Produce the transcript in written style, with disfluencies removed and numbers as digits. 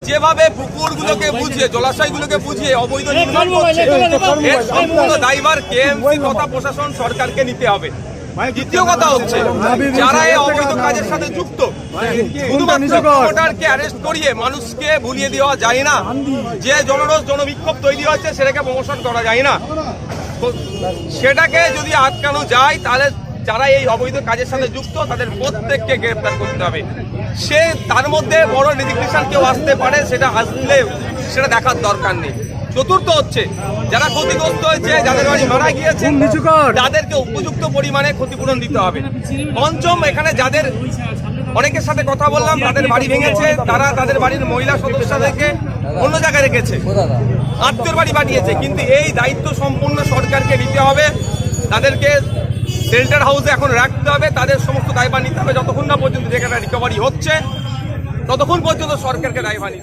যেভাবে পুকুরগুলোকে বুঝিয়ে জলাশয়গুলোকে বুঝিয়ে অবৈধ নির্মাণ করছে এর সম্পূর্ণ দায়ভার কেএমসি তথা প্রশাসন সরকারকে নিতে হবে। দ্বিতীয় কথা হচ্ছে যারা এই অবৈধ কাজের সাথে যুক্ত শুধুমাত্র প্রমোটারকে অ্যারেস্ট করিয়ে মানুষকে ভুলিয়ে দেওয়া যায় না, যে জনরোষ জনবিক্ষোভ তৈরি হয়েছে সেটাকে প্রমোশন করা যায় না। সেটাকে যদি আটকানো যায় তাহলে যারা এই অবৈধ কাজের সাথে যুক্ত তাদের প্রত্যেককে গ্রেফতার করতে হবে। সে তার মধ্যে বড় রেজিগনেশন কেউ আসতে পারে, সেটা আসলে সেটা দেখার দরকার নেই। চতুর্থ হচ্ছে যারা ক্ষতিগ্রস্ত হয়েছে, যাদের বাড়ি মারা গিয়েছে তাদেরকে উপযুক্ত পরিমাণে ক্ষতিপূরণ দিতে হবে। পঞ্চম, এখানে যাদের অনেকের সাথে কথা বললাম তাদের বাড়ি ভেঙেছে, তারা তাদের বাড়ির মহিলা সদস্যদেরকে অন্য জায়গায় রেখেছে, আত্মীয়র বাড়ি পাঠিয়েছে, কিন্তু এই দায়িত্ব সম্পূর্ণ সরকারকে নিতে হবে। তাদেরকে শেল্টার হাউসে এখন রাখতে হবে, তাদের সমস্ত দায়ভার নিতে হবে। যতক্ষণ না পর্যন্ত জায়গাটা রিকভারি হচ্ছে ততক্ষণ পর্যন্ত সরকারকে দায়ভার নিতে হবে।